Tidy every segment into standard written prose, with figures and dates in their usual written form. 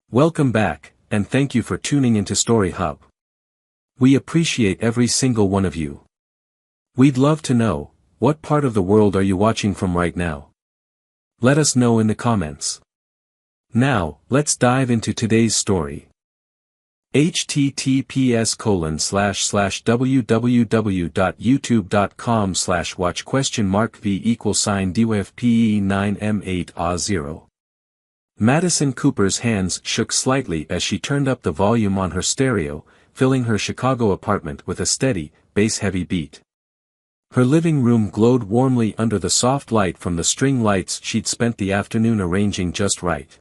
Welcome back, and thank you for tuning into Story Hub. We appreciate every single one of you. We'd love to know, what part of the world are you watching from right now? Let us know in the comments. Now, let's dive into today's story. https://www.youtube.com/watch?v=dwfpe9m8a0. Madison Cooper's hands shook slightly as she turned up the volume on her stereo, filling her Chicago apartment with a steady, bass-heavy beat. Her living room glowed warmly under the soft light from the string lights she'd spent the afternoon arranging just right.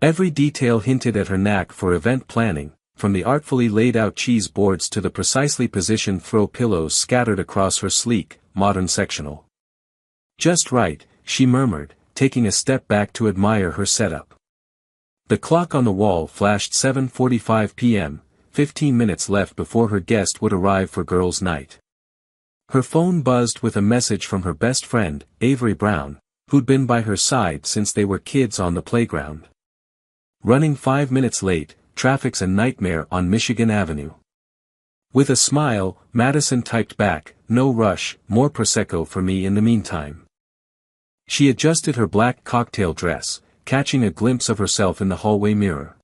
Every detail hinted at her knack for event planning, from the artfully laid-out cheese boards to the precisely positioned throw pillows scattered across her sleek, modern sectional. "Just right," she murmured, taking a step back to admire her setup. The clock on the wall flashed 7:45 p.m., 15 minutes left before her guest would arrive for girls' night. Her phone buzzed with a message from her best friend, Avery Brown, who'd been by her side since they were kids on the playground. "Running 5 minutes late, traffic's a nightmare on Michigan Avenue." With a smile, Madison typed back, "No rush, more Prosecco for me in the meantime." She adjusted her black cocktail dress, catching a glimpse of herself in the hallway mirror.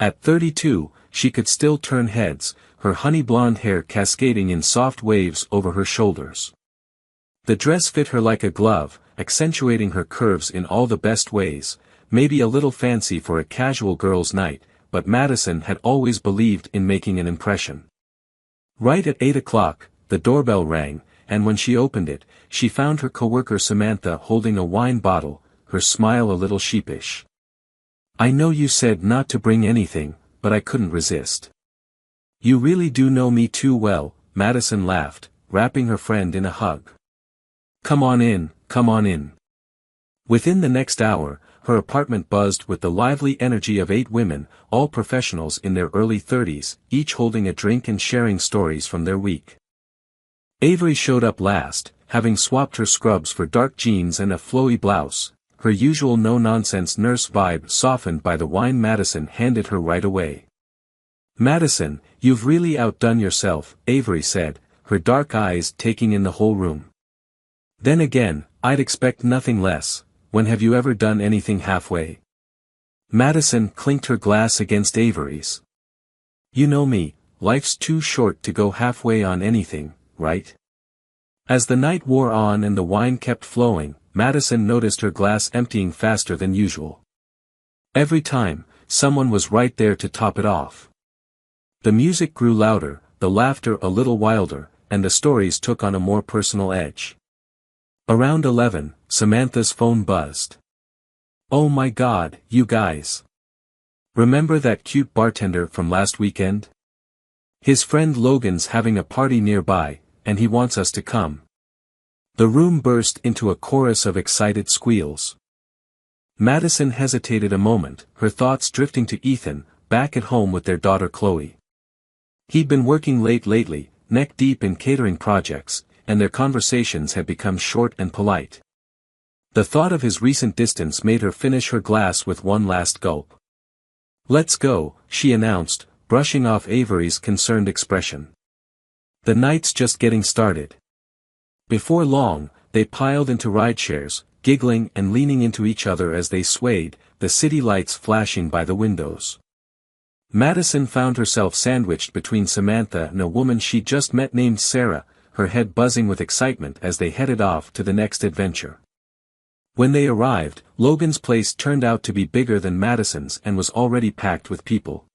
At 32, she could still turn heads, her honey blonde hair cascading in soft waves over her shoulders. The dress fit her like a glove, accentuating her curves in all the best ways, maybe a little fancy for a casual girls' night, but Madison had always believed in making an impression. Right at 8 o'clock, the doorbell rang, and when she opened it, she found her coworker Samantha holding a wine bottle, her smile a little sheepish. "I know you said not to bring anything, but I couldn't resist." "You really do know me too well," Madison laughed, wrapping her friend in a hug. Come on in, come on in." Within the next hour, her apartment buzzed with the lively energy of 8 women, all professionals in their early 30s, each holding a drink and sharing stories from their week. Avery showed up last, having swapped her scrubs for dark jeans and a flowy blouse, her usual no-nonsense nurse vibe softened by the wine Madison handed her right away. "Madison, you've really outdone yourself," Avery said, her dark eyes taking in the whole room. "Then again, I'd expect nothing less. When have you ever done anything halfway?" Madison clinked her glass against Avery's. "You know me, life's too short to go halfway on anything, right?" As the night wore on and the wine kept flowing, Madison noticed her glass emptying faster than usual. Every time, someone was right there to top it off. The music grew louder, the laughter a little wilder, and the stories took on a more personal edge. Around 11, Samantha's phone buzzed. "Oh my God, you guys. Remember that cute bartender from last weekend? His friend Logan's having a party nearby, and he wants us to come." The room burst into a chorus of excited squeals. Madison hesitated a moment, her thoughts drifting to Ethan, back at home with their daughter Chloe. He'd been working late lately, neck deep in catering projects, and their conversations had become short and polite. The thought of his recent distance made her finish her glass with one last gulp. "Let's go," she announced, brushing off Avery's concerned expression. "The night's just getting started." Before long, they piled into rideshares, giggling and leaning into each other as they swayed, the city lights flashing by the windows. Madison found herself sandwiched between Samantha and a woman she'd just met named Sarah, her head buzzing with excitement as they headed off to the next adventure. When they arrived, Logan's place turned out to be bigger than Madison's and was already packed with people.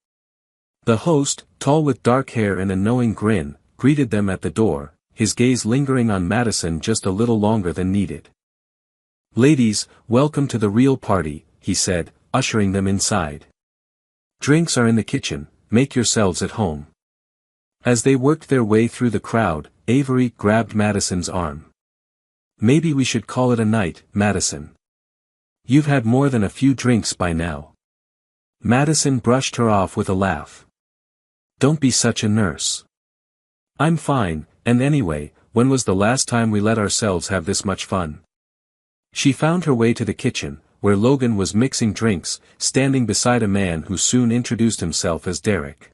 The host, tall with dark hair and a knowing grin, greeted them at the door, his gaze lingering on Madison just a little longer than needed. "Ladies, welcome to the real party," he said, ushering them inside. "Drinks are in the kitchen, make yourselves at home." As they worked their way through the crowd, Avery grabbed Madison's arm. "Maybe we should call it a night, Madison. You've had more than a few drinks by now." Madison brushed her off with a laugh. "Don't be such a nurse." "I'm fine, and anyway, when was the last time we let ourselves have this much fun?" She found her way to the kitchen, where Logan was mixing drinks, standing beside a man who soon introduced himself as Derek.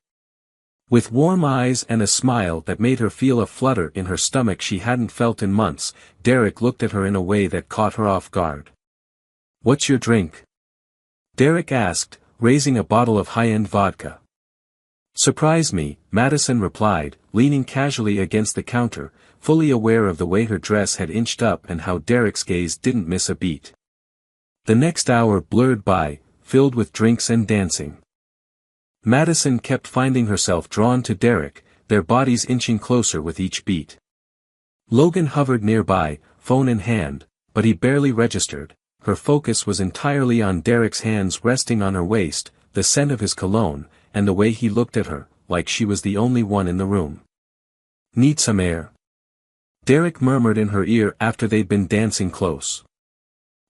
With warm eyes and a smile that made her feel a flutter in her stomach she hadn't felt in months, Derek looked at her in a way that caught her off guard. "What's your drink?" Derek asked, raising a bottle of high-end vodka. "Surprise me," Madison replied, leaning casually against the counter, fully aware of the way her dress had inched up and how Derek's gaze didn't miss a beat. The next hour blurred by, filled with drinks and dancing. Madison kept finding herself drawn to Derek, their bodies inching closer with each beat. Logan hovered nearby, phone in hand, but he barely registered. Her focus was entirely on Derek's hands resting on her waist, the scent of his cologne, and the way he looked at her, like she was the only one in the room. "Need some air?" Derek murmured in her ear after they'd been dancing close.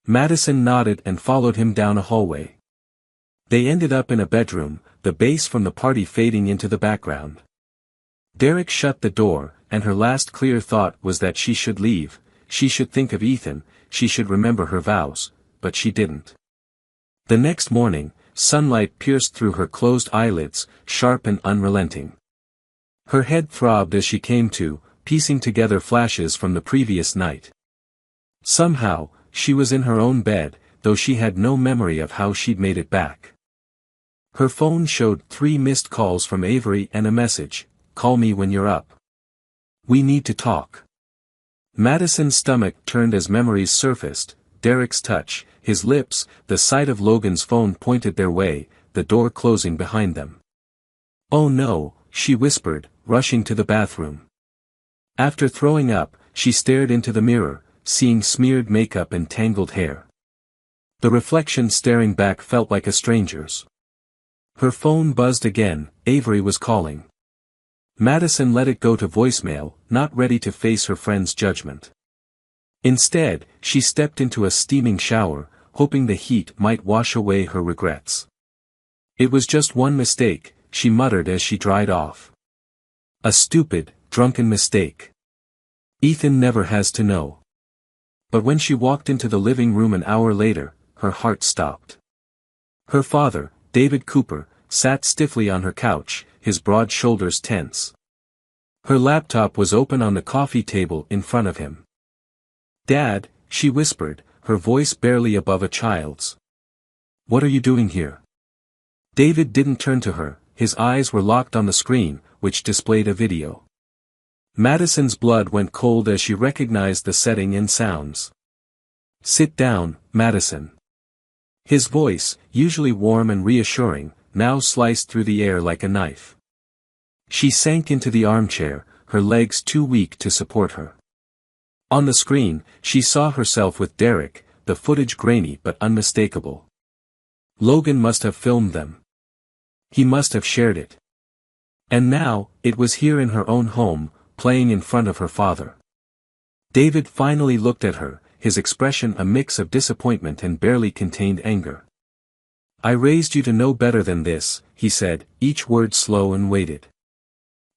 Madison nodded and followed him down a hallway. They ended up in a bedroom, the bass from the party fading into the background. Derek shut the door, and her last clear thought was that she should leave, she should think of Ethan, she should remember her vows, but she didn't. The next morning, sunlight pierced through her closed eyelids, sharp and unrelenting. Her head throbbed as she came to, piecing together flashes from the previous night. Somehow, she was in her own bed, though she had no memory of how she'd made it back. Her phone showed 3 missed calls from Avery and a message, "Call me when you're up. We need to talk." Madison's stomach turned as memories surfaced, Derek's touch, his lips, the sight of Logan's phone pointed their way, the door closing behind them. "Oh no," she whispered, rushing to the bathroom. After throwing up, she stared into the mirror, seeing smeared makeup and tangled hair. The reflection staring back felt like a stranger's. Her phone buzzed again, Avery was calling. Madison let it go to voicemail, not ready to face her friend's judgment. Instead, she stepped into a steaming shower, hoping the heat might wash away her regrets. "It was just one mistake," she muttered as she dried off. "A stupid, drunken mistake. Ethan never has to know." But when she walked into the living room an hour later, her heart stopped. Her father, David Cooper, sat stiffly on her couch, his broad shoulders tense. Her laptop was open on the coffee table in front of him. "Dad," she whispered, her voice barely above a child's. "What are you doing here?" David didn't turn to her, his eyes were locked on the screen, which displayed a video. Madison's blood went cold as she recognized the setting and sounds. "Sit down, Madison." His voice, usually warm and reassuring, now sliced through the air like a knife. She sank into the armchair, her legs too weak to support her. On the screen, she saw herself with Derek, the footage grainy but unmistakable. Logan must have filmed them. He must have shared it. And now, it was here in her own home, playing in front of her father. David finally looked at her, his expression a mix of disappointment and barely contained anger. "I raised you to know better than this," he said, each word slow and weighted.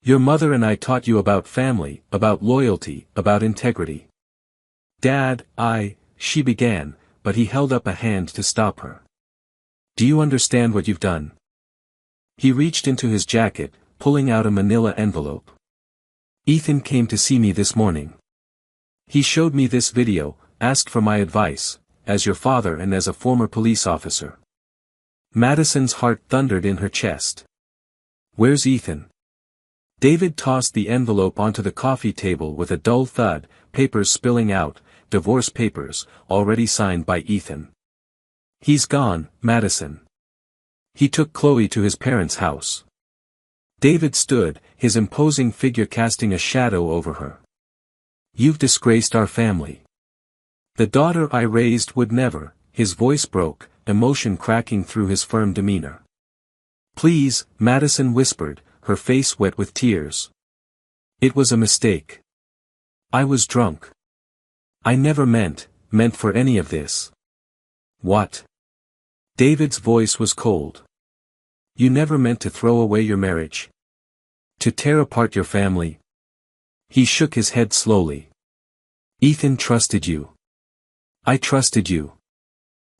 "Your mother and I taught you about family, about loyalty, about integrity." "Dad, she began, but he held up a hand to stop her. "Do you understand what you've done?" He reached into his jacket, pulling out a manila envelope. "Ethan came to see me this morning. He showed me this video, asked for my advice, as your father and as a former police officer." Madison's heart thundered in her chest. "Where's Ethan?" David tossed the envelope onto the coffee table with a dull thud, papers spilling out, divorce papers, already signed by Ethan. "He's gone, Madison. He took Chloe to his parents' house." David stood, his imposing figure casting a shadow over her. "You've disgraced our family. The daughter I raised would never," his voice broke, emotion cracking through his firm demeanor. "Please," Madison whispered, her face wet with tears. "It was a mistake. I was drunk. I never meant for any of this." "What?" David's voice was cold. "You never meant to throw away your marriage? To tear apart your family?" He shook his head slowly. "Ethan trusted you. I trusted you.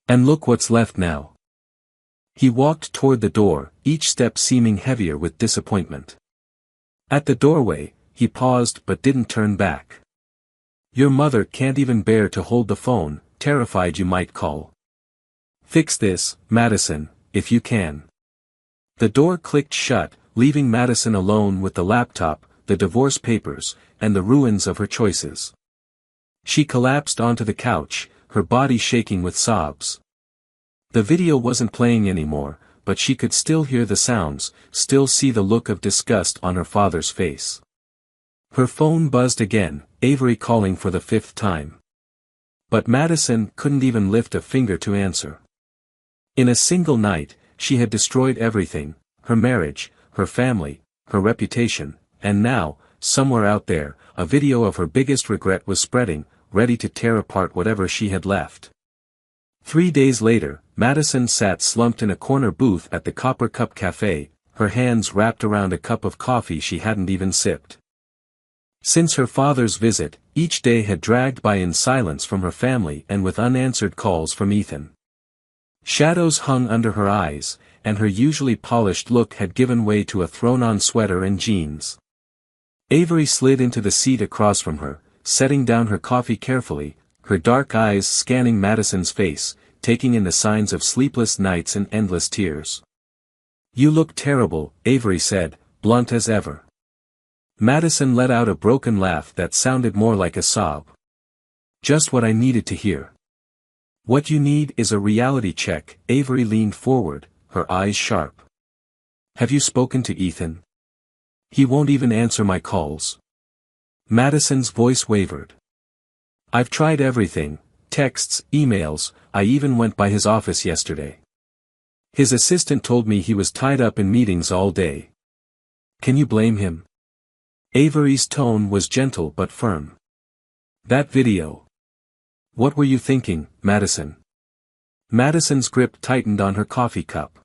And look what's left now. He walked toward the door, each step seeming heavier with disappointment. At the doorway, he paused but didn't turn back. Your mother can't even bear to hold the phone, terrified you might call. Fix this, Madison, if you can. The door clicked shut, leaving Madison alone with the laptop, the divorce papers, and the ruins of her choices. She collapsed onto the couch, her body shaking with sobs. The video wasn't playing anymore, but she could still hear the sounds, still see the look of disgust on her father's face. Her phone buzzed again, Avery calling for the 5th time. But Madison couldn't even lift a finger to answer. In a single night, she had destroyed everything, her marriage, her family, her reputation, and now, somewhere out there, a video of her biggest regret was spreading, ready to tear apart whatever she had left. 3 days later, Madison sat slumped in a corner booth at the Copper Cup Cafe, her hands wrapped around a cup of coffee she hadn't even sipped. Since her father's visit, each day had dragged by in silence from her family and with unanswered calls from Ethan. Shadows hung under her eyes, and her usually polished look had given way to a thrown-on sweater and jeans. Avery slid into the seat across from her, setting down her coffee carefully, her dark eyes scanning Madison's face, taking in the signs of sleepless nights and endless tears. You look terrible, Avery said, blunt as ever. Madison let out a broken laugh that sounded more like a sob. Just what I needed to hear. What you need is a reality check. Avery leaned forward, her eyes sharp. Have you spoken to Ethan? He won't even answer my calls. Madison's voice wavered. I've tried everything, texts, emails, I even went by his office yesterday. His assistant told me he was tied up in meetings all day. Can you blame him? Avery's tone was gentle but firm. That video. What were you thinking, Madison? Madison's grip tightened on her coffee cup.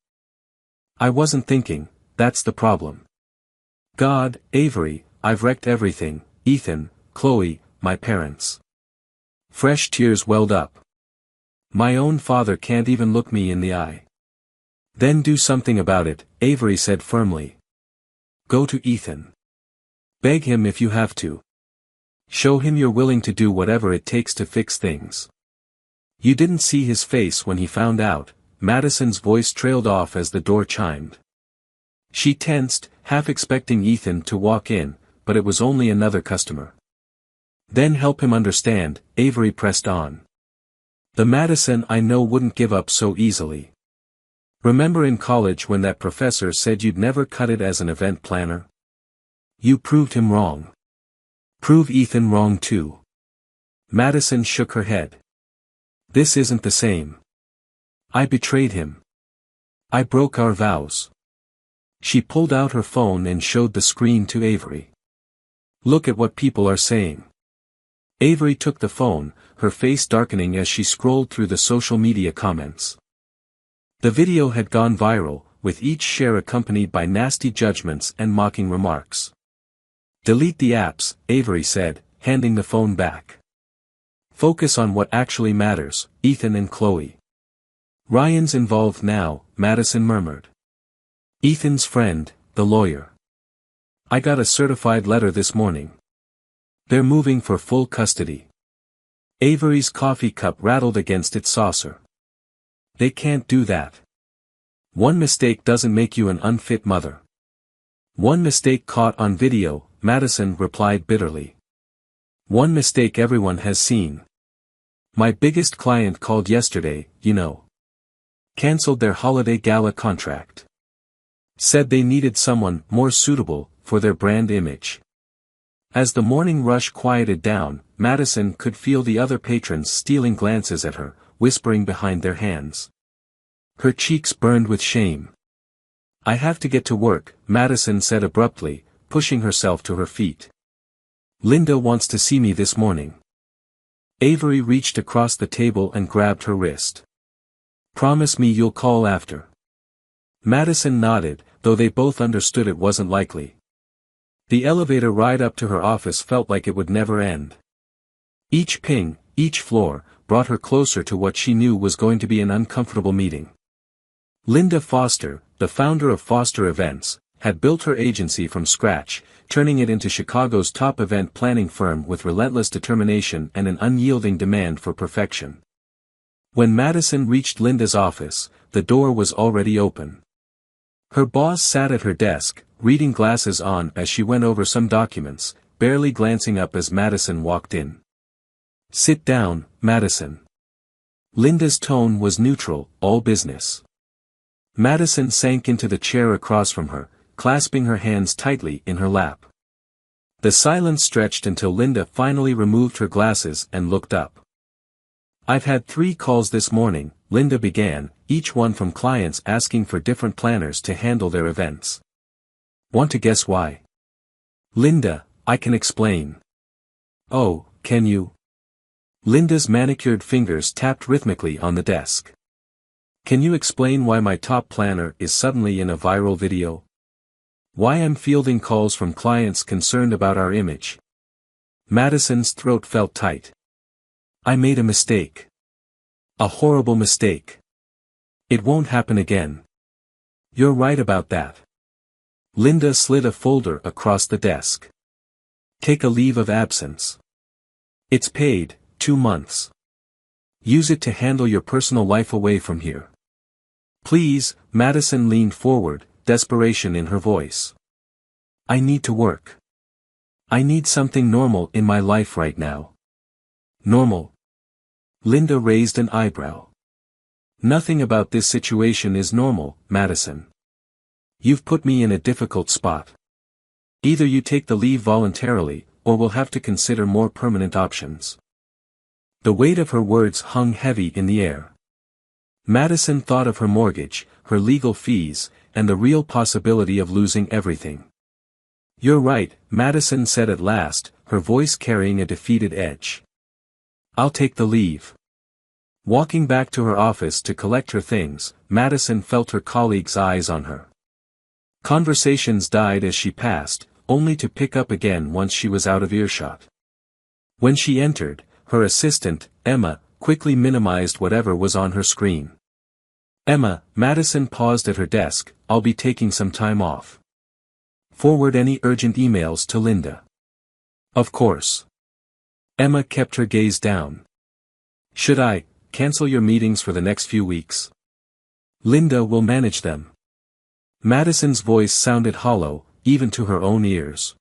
I wasn't thinking, that's the problem. God, Avery, I've wrecked everything, Ethan, Chloe, my parents. Fresh tears welled up. My own father can't even look me in the eye. Then do something about it, Avery said firmly. Go to Ethan. Beg him if you have to. Show him you're willing to do whatever it takes to fix things. You didn't see his face when he found out. Madison's voice trailed off as the door chimed. She tensed, half expecting Ethan to walk in, but it was only another customer. Then help him understand, Avery pressed on. The Madison I know wouldn't give up so easily. Remember in college when that professor said you'd never cut it as an event planner? You proved him wrong. Prove Ethan wrong too. Madison shook her head. This isn't the same. I betrayed him. I broke our vows. She pulled out her phone and showed the screen to Avery. Look at what people are saying. Avery took the phone, her face darkening as she scrolled through the social media comments. The video had gone viral, with each share accompanied by nasty judgments and mocking remarks. Delete the apps, Avery said, handing the phone back. Focus on what actually matters, Ethan and Chloe. Ryan's involved now, Madison murmured. Ethan's friend, the lawyer. I got a certified letter this morning. They're moving for full custody. Avery's coffee cup rattled against its saucer. They can't do that. One mistake doesn't make you an unfit mother. One mistake caught on video, Madison replied bitterly. One mistake everyone has seen. My biggest client called yesterday, you know. Cancelled their holiday gala contract. Said they needed someone more suitable for their brand image. As the morning rush quieted down, Madison could feel the other patrons stealing glances at her, whispering behind their hands. Her cheeks burned with shame. I have to get to work, Madison said abruptly, pushing herself to her feet. Linda wants to see me this morning. Avery reached across the table and grabbed her wrist. Promise me you'll call after. Madison nodded, though they both understood it wasn't likely. The elevator ride up to her office felt like it would never end. Each ping, each floor, brought her closer to what she knew was going to be an uncomfortable meeting. Linda Foster, the founder of Foster Events, had built her agency from scratch, turning it into Chicago's top event planning firm with relentless determination and an unyielding demand for perfection. When Madison reached Linda's office, the door was already open. Her boss sat at her desk, reading glasses on as she went over some documents, barely glancing up as Madison walked in. "Sit down, Madison." Linda's tone was neutral, all business. Madison sank into the chair across from her, clasping her hands tightly in her lap. The silence stretched until Linda finally removed her glasses and looked up. "I've had 3 calls this morning," Linda began, each one from clients asking for different planners to handle their events. "Want to guess why?" "Linda, I can explain." "Oh, can you?" Linda's manicured fingers tapped rhythmically on the desk. "Can you explain why my top planner is suddenly in a viral video? Why I'm fielding calls from clients concerned about our image?" Madison's throat felt tight. "I made a mistake. A horrible mistake. It won't happen again." "You're right about that." Linda slid a folder across the desk. "Take a leave of absence. It's paid, 2 months. Use it to handle your personal life away from here. Please." Madison leaned forward, desperation in her voice. "I need to work. I need something normal in my life right now." "Normal?" Linda raised an eyebrow. "Nothing about this situation is normal, Madison. You've put me in a difficult spot. Either you take the leave voluntarily, or we'll have to consider more permanent options." The weight of her words hung heavy in the air. Madison thought of her mortgage, her legal fees, and the real possibility of losing everything. "You're right," Madison said at last, her voice carrying a defeated edge. "I'll take the leave." Walking back to her office to collect her things, Madison felt her colleagues' eyes on her. Conversations died as she passed, only to pick up again once she was out of earshot. When she entered, her assistant, Emma, quickly minimized whatever was on her screen. "Emma," Madison paused at her desk, "I'll be taking some time off. Forward any urgent emails to Linda." "Of course." Emma kept her gaze down. "Should I cancel your meetings for the next few weeks?" "Linda will manage them." Madison's voice sounded hollow, even to her own ears.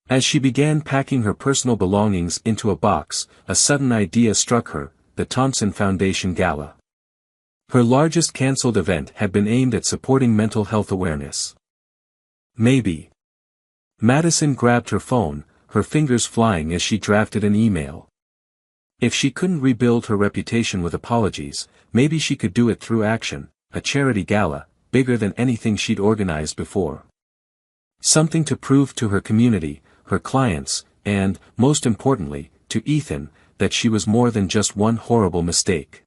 As she began packing her personal belongings into a box, a sudden idea struck her: the Thompson Foundation Gala. Her largest cancelled event had been aimed at supporting mental health awareness. Maybe. Madison grabbed her phone, her fingers flying as she drafted an email. If she couldn't rebuild her reputation with apologies, maybe she could do it through action, a charity gala, bigger than anything she'd organized before. Something to prove to her community, her clients, and, most importantly, to Ethan, that she was more than just one horrible mistake.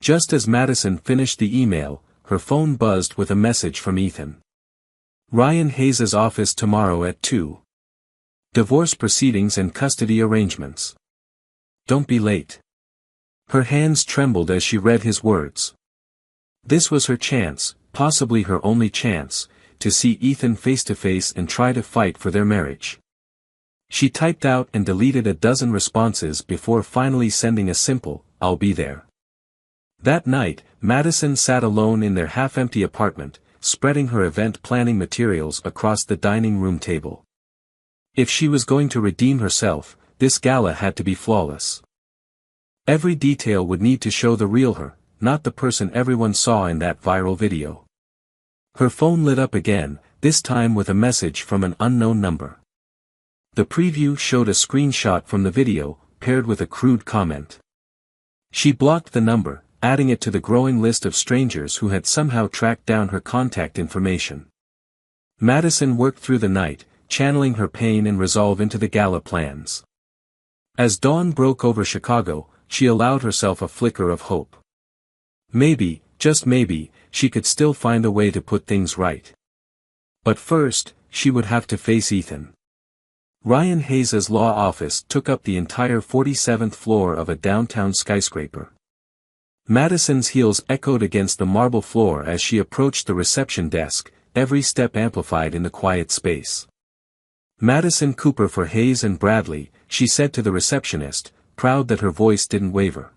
Just as Madison finished the email, her phone buzzed with a message from Ethan. "Ryan Hayes' office tomorrow at 2. Divorce proceedings and custody arrangements. Don't be late." Her hands trembled as she read his words. This was her chance, possibly her only chance, to see Ethan face to face and try to fight for their marriage. She typed out and deleted a dozen responses before finally sending a simple, "I'll be there." That night, Madison sat alone in their half-empty apartment, spreading her event planning materials across the dining room table. If she was going to redeem herself, this gala had to be flawless. Every detail would need to show the real her, not the person everyone saw in that viral video. Her phone lit up again, this time with a message from an unknown number. The preview showed a screenshot from the video, paired with a crude comment. She blocked the number, adding it to the growing list of strangers who had somehow tracked down her contact information. Madison worked through the night, channeling her pain and resolve into the gala plans. As dawn broke over Chicago, she allowed herself a flicker of hope. Maybe, just maybe, she could still find a way to put things right. But first, she would have to face Ethan. Ryan Hayes's law office took up the entire 47th floor of a downtown skyscraper. Madison's heels echoed against the marble floor as she approached the reception desk, every step amplified in the quiet space. "Madison Cooper for Hayes and Bradley," she said to the receptionist, proud that her voice didn't waver.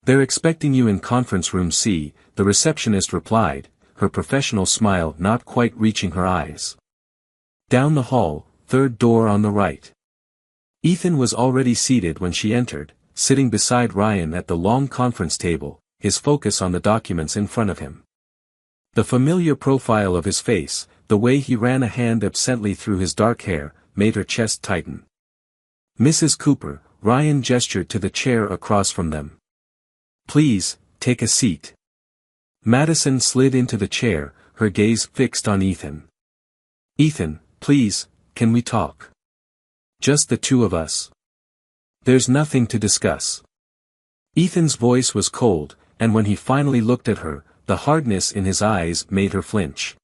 "They're expecting you in conference room C," the receptionist replied, her professional smile not quite reaching her eyes. "Down the hall, third door on the right." Ethan was already seated when she entered, sitting beside Ryan at the long conference table, his focus on the documents in front of him. The familiar profile of his face, the way he ran a hand absently through his dark hair, made her chest tighten. "Mrs. Cooper," Ryan gestured to the chair across from them. "Please, take a seat." Madison slid into the chair, her gaze fixed on Ethan. "Ethan, please, can we talk? Just the two of us. There's nothing to discuss." Ethan's voice was cold, and when he finally looked at her, the hardness in his eyes made her flinch.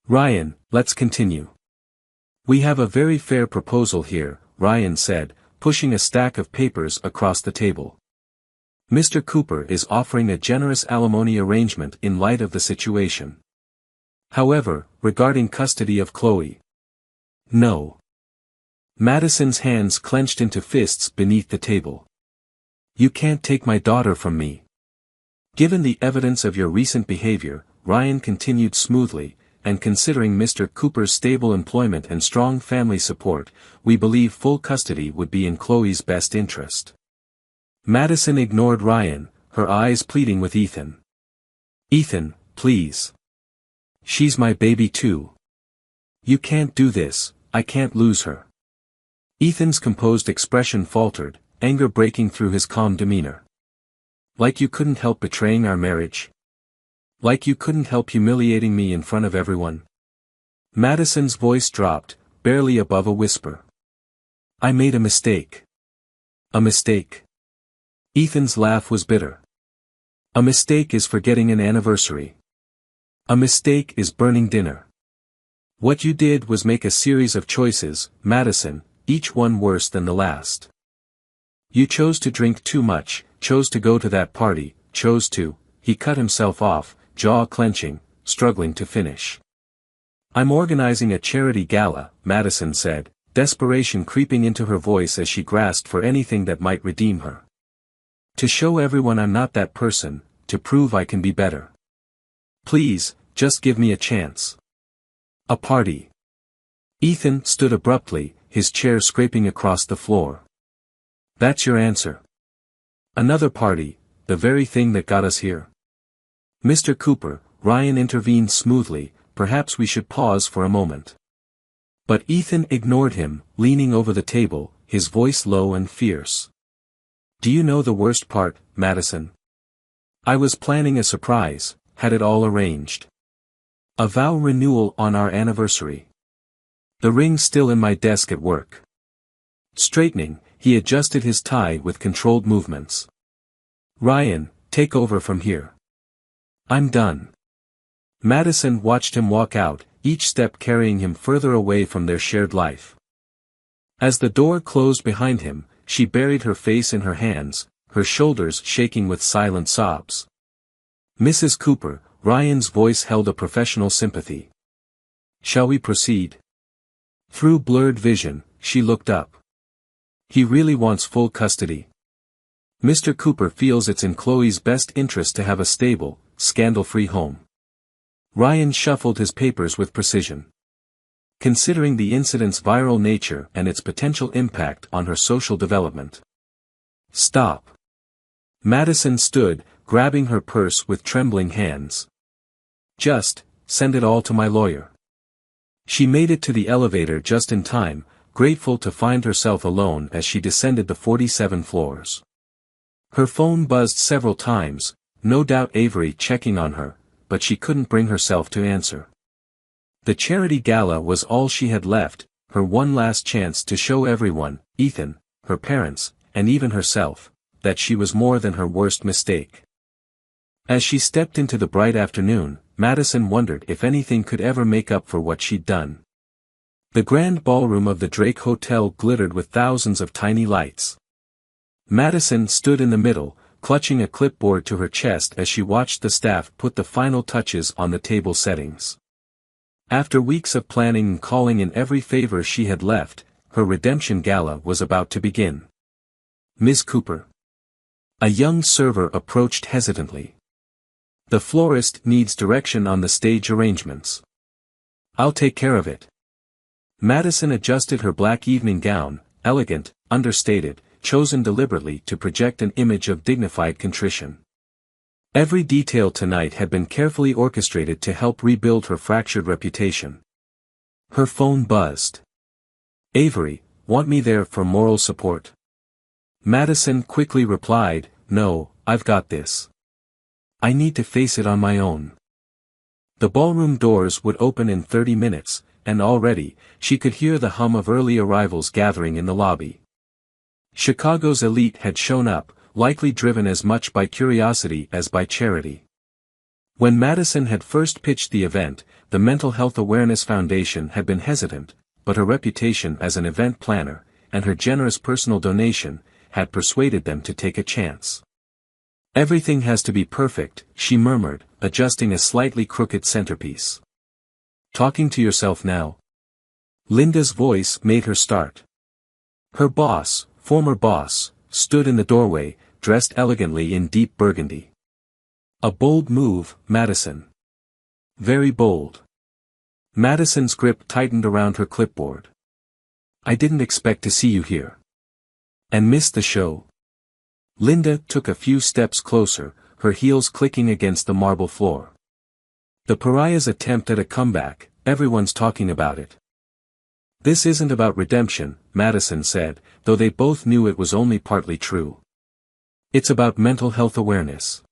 "Ryan, let's continue. We have a very fair proposal here," Ryan said, pushing a stack of papers across the table. "Mr. Cooper is offering a generous alimony arrangement in light of the situation. However, regarding custody of Chloe. No." Madison's hands clenched into fists beneath the table. "You can't take my daughter from me. Given the evidence of your recent behavior," Ryan continued smoothly, "and considering Mr. Cooper's stable employment and strong family support, we believe full custody would be in Chloe's best interest." Madison ignored Ryan, her eyes pleading with Ethan. "Ethan, please. She's my baby too. You can't do this, I can't lose her." Ethan's composed expression faltered, anger breaking through his calm demeanor. "Like you couldn't help betraying our marriage? Like you couldn't help humiliating me in front of everyone?" Madison's voice dropped, barely above a whisper. "I made a mistake." "A mistake?" Ethan's laugh was bitter. "A mistake is forgetting an anniversary. A mistake is burning dinner. What you did was make a series of choices, Madison, each one worse than the last. You chose to drink too much, chose to go to that party, chose to—" He cut himself off, jaw clenching, struggling to finish. "I'm organizing a charity gala," Madison said, desperation creeping into her voice as she grasped for anything that might redeem her. "To show everyone I'm not that person, to prove I can be better. Please, just give me a chance." "A party." Ethan stood abruptly, his chair scraping across the floor. "That's your answer? Another party, the very thing that got us here?" "Mr. Cooper," Ryan intervened smoothly, "perhaps we should pause for a moment." But Ethan ignored him, leaning over the table, his voice low and fierce. "Do you know the worst part, Madison? I was planning a surprise, had it all arranged. A vow renewal on our anniversary. The ring's still in my desk at work." Straightening, he adjusted his tie with controlled movements. "Ryan, take over from here. I'm done." Madison watched him walk out, each step carrying him further away from their shared life. As the door closed behind him, she buried her face in her hands, her shoulders shaking with silent sobs. "Mrs. Cooper," Ryan's voice held a professional sympathy. "Shall we proceed?" Through blurred vision, she looked up. "He really wants full custody. Mr. Cooper feels it's in Chloe's best interest to have a stable, scandal-free home." Ryan shuffled his papers with precision. Considering the incident's viral nature and its potential impact on her social development. "Stop." Madison stood, grabbing her purse with trembling hands. "Just, send it all to my lawyer." She made it to the elevator just in time, grateful to find herself alone as she descended the 47 floors. Her phone buzzed several times, no doubt Avery checking on her, but she couldn't bring herself to answer. The charity gala was all she had left, her one last chance to show everyone, Ethan, her parents, and even herself, that she was more than her worst mistake. As she stepped into the bright afternoon, Madison wondered if anything could ever make up for what she'd done. The grand ballroom of the Drake Hotel glittered with thousands of tiny lights. Madison stood in the middle, clutching a clipboard to her chest as she watched the staff put the final touches on the table settings. After weeks of planning and calling in every favor she had left, her redemption gala was about to begin. "Ms. Cooper." A young server approached hesitantly. "The florist needs direction on the stage arrangements." "I'll take care of it." Madison adjusted her black evening gown, elegant, understated, chosen deliberately to project an image of dignified contrition. Every detail tonight had been carefully orchestrated to help rebuild her fractured reputation. Her phone buzzed. "Avery, want me there for moral support?" Madison quickly replied, "No, I've got this. I need to face it on my own." The ballroom doors would open in 30 minutes, and already, she could hear the hum of early arrivals gathering in the lobby. Chicago's elite had shown up, likely driven as much by curiosity as by charity. When Madison had first pitched the event, the Mental Health Awareness Foundation had been hesitant, but her reputation as an event planner, and her generous personal donation, had persuaded them to take a chance. "Everything has to be perfect," she murmured, adjusting a slightly crooked centerpiece. "Talking to yourself now?" Linda's voice made her start. Her boss, former boss, stood in the doorway, dressed elegantly in deep burgundy. "A bold move, Madison." "Very bold." Madison's grip tightened around her clipboard. "I didn't expect to see you here." "And miss the show?" Linda took a few steps closer, her heels clicking against the marble floor. "The pariah's attempt at a comeback, everyone's talking about it." "This isn't about redemption," Madison said, though they both knew it was only partly true. "It's about mental health awareness."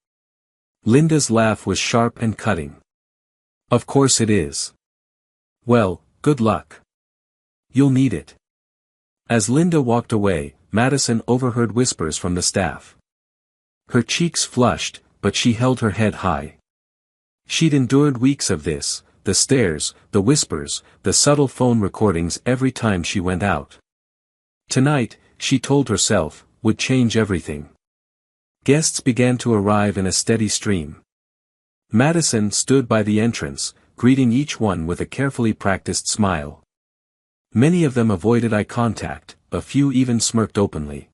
Linda's laugh was sharp and cutting. "Of course it is." "Well, good luck. You'll need it." As Linda walked away, Madison overheard whispers from the staff. Her cheeks flushed, but she held her head high. She'd endured weeks of this, the stares, the whispers, the subtle phone recordings every time she went out. Tonight, she told herself, would change everything. Guests began to arrive in a steady stream. Madison stood by the entrance, greeting each one with a carefully practiced smile. Many of them avoided eye contact, a few even smirked openly.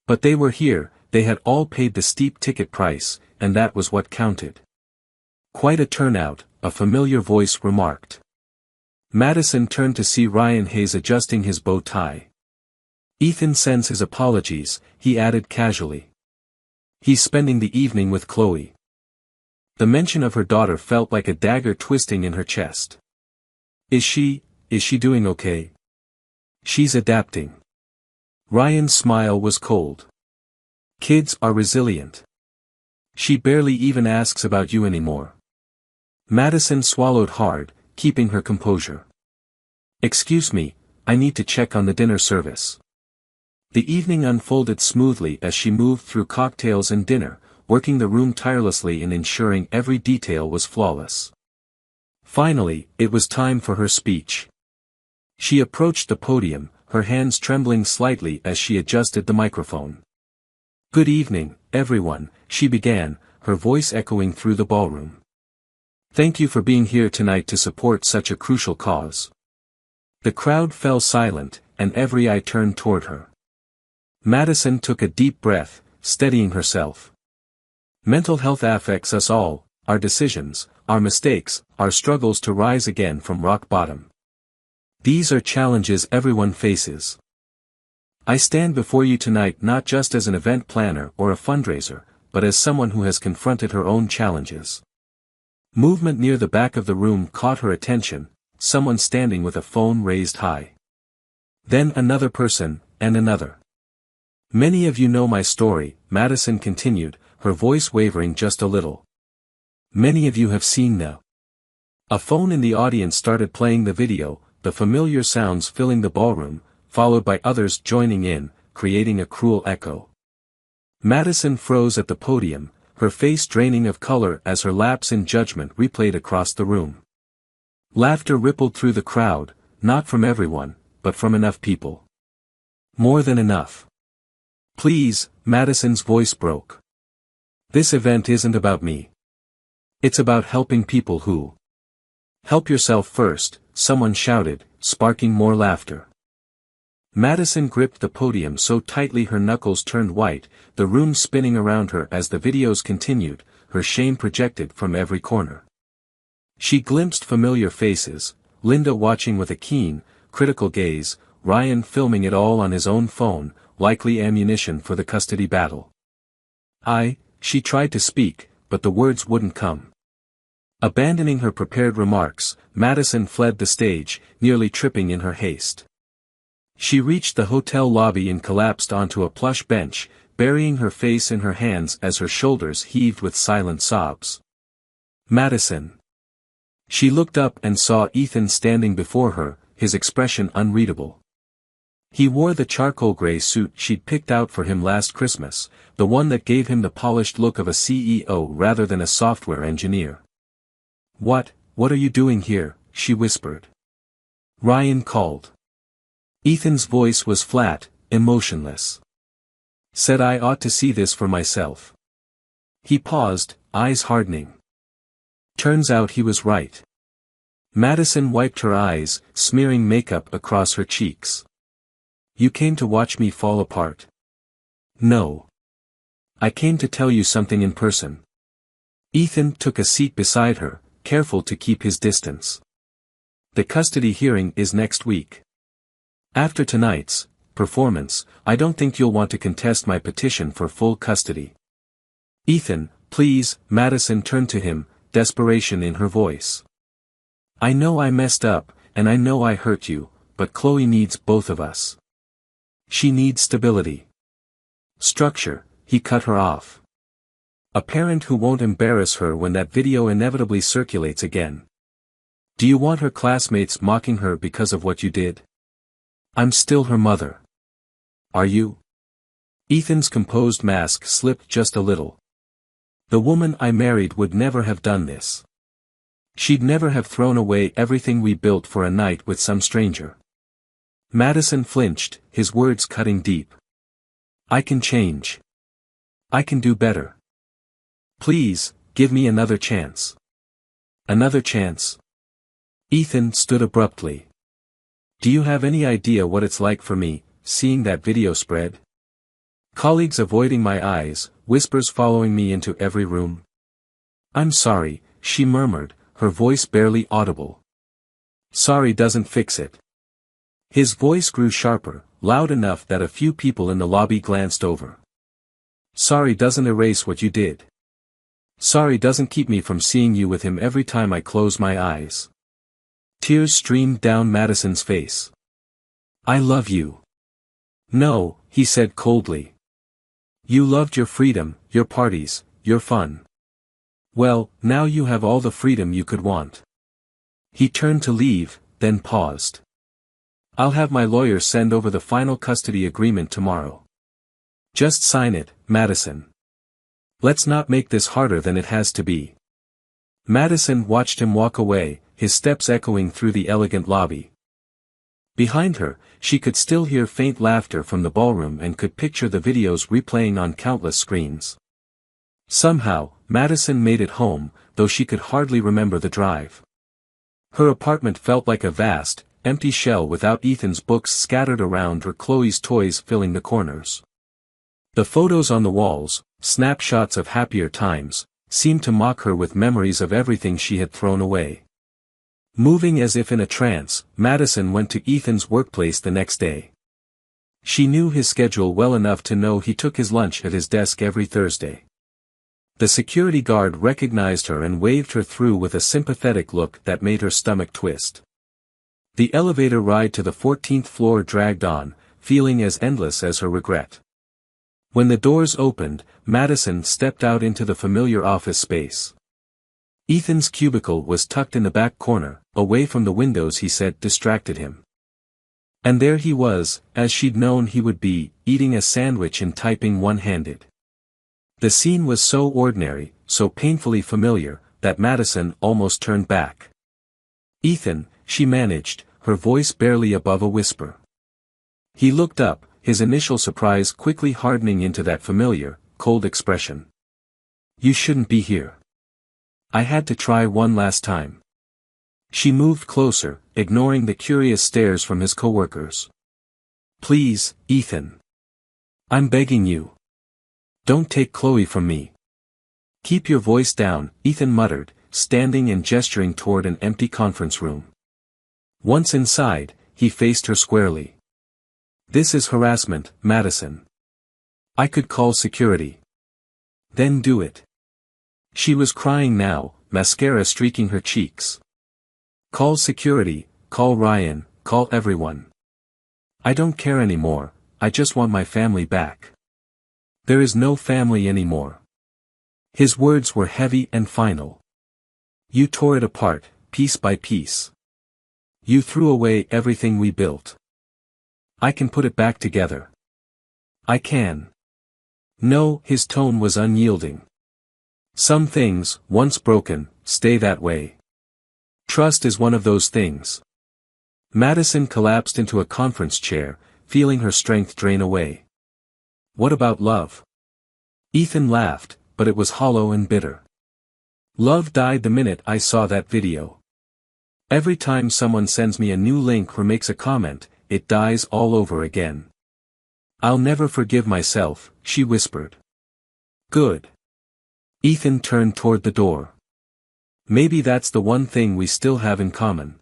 But they were here, they had all paid the steep ticket price, and that was what counted. "Quite a turnout," a familiar voice remarked. Madison turned to see Ryan Hayes adjusting his bow tie. "Ethan sends his apologies," he added casually. "He's spending the evening with Chloe." The mention of her daughter felt like a dagger twisting in her chest. Is she doing okay?" "She's adapting." Ryan's smile was cold. "Kids are resilient. She barely even asks about you anymore." Madison swallowed hard, keeping her composure. "Excuse me, I need to check on the dinner service." The evening unfolded smoothly as she moved through cocktails and dinner, working the room tirelessly in ensuring every detail was flawless. Finally, it was time for her speech. She approached the podium, her hands trembling slightly as she adjusted the microphone. "Good evening, everyone," she began, her voice echoing through the ballroom. "Thank you for being here tonight to support such a crucial cause." The crowd fell silent, and every eye turned toward her. Madison took a deep breath, steadying herself. "Mental health affects us all, our decisions, our mistakes, our struggles to rise again from rock bottom. These are challenges everyone faces. I stand before you tonight not just as an event planner or a fundraiser, but as someone who has confronted her own challenges." Movement near the back of the room caught her attention, someone standing with a phone raised high. Then another person, and another. "Many of you know my story," Madison continued, her voice wavering just a little. "Many of you have seen the..." A phone in the audience started playing the video, the familiar sounds filling the ballroom, followed by others joining in, creating a cruel echo. Madison froze at the podium, her face draining of color as her lapse in judgment replayed across the room. Laughter rippled through the crowd, not from everyone, but from enough people. More than enough. Please, Madison's voice broke. This event isn't about me. It's about helping people who. Help yourself first, someone shouted, sparking more laughter. Madison gripped the podium so tightly her knuckles turned white, the room spinning around her as the videos continued, her shame projected from every corner. She glimpsed familiar faces, Linda watching with a keen, critical gaze, Ryan filming it all on his own phone, likely ammunition for the custody battle. She tried to speak, but the words wouldn't come. Abandoning her prepared remarks, Madison fled the stage, nearly tripping in her haste. She reached the hotel lobby and collapsed onto a plush bench, burying her face in her hands as her shoulders heaved with silent sobs. Madison. She looked up and saw Ethan standing before her, his expression unreadable. He wore the charcoal gray suit she'd picked out for him last Christmas, the one that gave him the polished look of a CEO rather than a software engineer. What are you doing here?" she whispered. Ryan called. Ethan's voice was flat, emotionless. "Said I ought to see this for myself." He paused, eyes hardening. Turns out he was right. Madison wiped her eyes, smearing makeup across her cheeks. "You came to watch me fall apart?" "No. I came to tell you something in person." Ethan took a seat beside her, careful to keep his distance. "The custody hearing is next week. After tonight's performance, I don't think you'll want to contest my petition for full custody." "Ethan, please," Madison turned to him, desperation in her voice. "I know I messed up, and I know I hurt you, but Chloe needs both of us. She needs stability. Structure." He cut her off. "A parent who won't embarrass her when that video inevitably circulates again. Do you want her classmates mocking her because of what you did? I'm still her mother." "Are you?" Ethan's composed mask slipped just a little. "The woman I married would never have done this. She'd never have thrown away everything we built for a night with some stranger." Madison flinched, his words cutting deep. "I can change. I can do better. Please, give me another chance." "Another chance?" Ethan stood abruptly. "Do you have any idea what it's like for me, seeing that video spread? Colleagues avoiding my eyes, whispers following me into every room." "I'm sorry," she murmured, her voice barely audible. "Sorry doesn't fix it." His voice grew sharper, loud enough that a few people in the lobby glanced over. "Sorry doesn't erase what you did. Sorry doesn't keep me from seeing you with him every time I close my eyes." Tears streamed down Madison's face. "I love you." "No," he said coldly. "You loved your freedom, your parties, your fun. Well, now you have all the freedom you could want." He turned to leave, then paused. "I'll have my lawyer send over the final custody agreement tomorrow. Just sign it, Madison. Let's not make this harder than it has to be." Madison watched him walk away, his steps echoing through the elegant lobby. Behind her, she could still hear faint laughter from the ballroom and could picture the videos replaying on countless screens. Somehow, Madison made it home, though she could hardly remember the drive. Her apartment felt like a vast, empty shell without Ethan's books scattered around or Chloe's toys filling the corners. The photos on the walls, snapshots of happier times, seemed to mock her with memories of everything she had thrown away. Moving as if in a trance, Madison went to Ethan's workplace the next day. She knew his schedule well enough to know he took his lunch at his desk every Thursday. The security guard recognized her and waved her through with a sympathetic look that made her stomach twist. The elevator ride to the 14th floor dragged on, feeling as endless as her regret. When the doors opened, Madison stepped out into the familiar office space. Ethan's cubicle was tucked in the back corner, away from the windows he said distracted him. And there he was, as she'd known he would be, eating a sandwich and typing one-handed. The scene was so ordinary, so painfully familiar, that Madison almost turned back. "Ethan," she managed, her voice barely above a whisper. He looked up, his initial surprise quickly hardening into that familiar, cold expression. You shouldn't be here. I had to try one last time. She moved closer, ignoring the curious stares from his coworkers. Please, Ethan. I'm begging you. Don't take Chloe from me. Keep your voice down, Ethan muttered, standing and gesturing toward an empty conference room. Once inside, he faced her squarely. This is harassment, Madison. I could call security. Then do it. She was crying now, mascara streaking her cheeks. Call security, call Ryan, call everyone. I don't care anymore, I just want my family back. There is no family anymore. His words were heavy and final. You tore it apart, piece by piece. You threw away everything we built. I can put it back together. I can. No, his tone was unyielding. Some things, once broken, stay that way. Trust is one of those things. Madison collapsed into a conference chair, feeling her strength drain away. What about love? Ethan laughed, but it was hollow and bitter. Love died the minute I saw that video. Every time someone sends me a new link or makes a comment, it dies all over again. I'll never forgive myself, she whispered. Good. Ethan turned toward the door. Maybe that's the one thing we still have in common.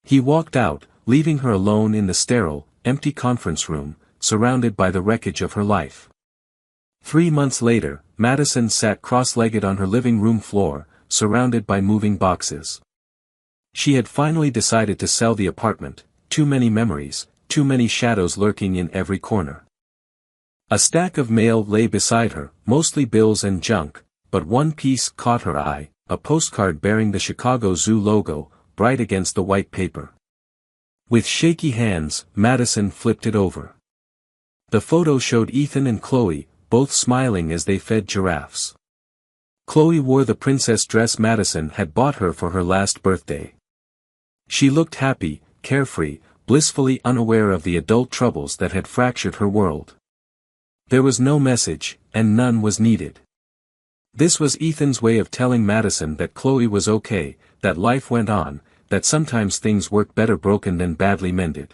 He walked out, leaving her alone in the sterile, empty conference room, surrounded by the wreckage of her life. 3 months later, Madison sat cross-legged on her living room floor, surrounded by moving boxes. She had finally decided to sell the apartment. Too many memories, too many shadows lurking in every corner. A stack of mail lay beside her, mostly bills and junk, but one piece caught her eye, a postcard bearing the Chicago Zoo logo, bright against the white paper. With shaky hands, Madison flipped it over. The photo showed Ethan and Chloe, both smiling as they fed giraffes. Chloe wore the princess dress Madison had bought her for her last birthday. She looked happy, carefree, blissfully unaware of the adult troubles that had fractured her world. There was no message, and none was needed. This was Ethan's way of telling Madison that Chloe was okay, that life went on, that sometimes things work better broken than badly mended.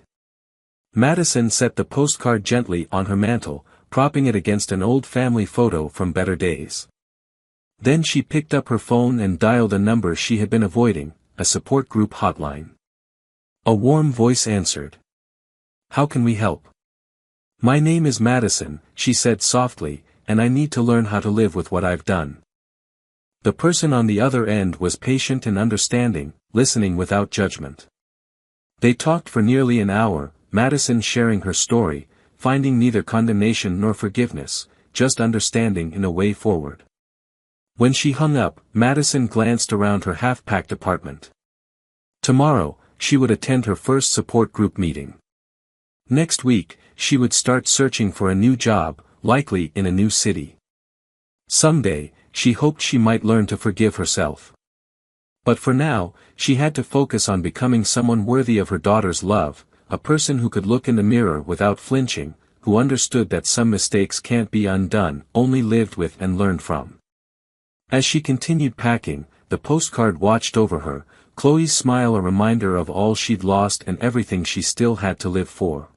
Madison set the postcard gently on her mantel, propping it against an old family photo from better days. Then she picked up her phone and dialed a number she had been avoiding, a support group hotline. A warm voice answered. How can we help? My name is Madison, she said softly, and I need to learn how to live with what I've done. The person on the other end was patient and understanding, listening without judgment. They talked for nearly an hour, Madison sharing her story, finding neither condemnation nor forgiveness, just understanding in a way forward. When she hung up, Madison glanced around her half-packed apartment. Tomorrow, she would attend her first support group meeting. Next week, she would start searching for a new job, likely in a new city. Someday, she hoped she might learn to forgive herself. But for now, she had to focus on becoming someone worthy of her daughter's love, a person who could look in the mirror without flinching, who understood that some mistakes can't be undone, only lived with and learned from. As she continued packing, the postcard watched over her, Chloe's smile a reminder of all she'd lost and everything she still had to live for.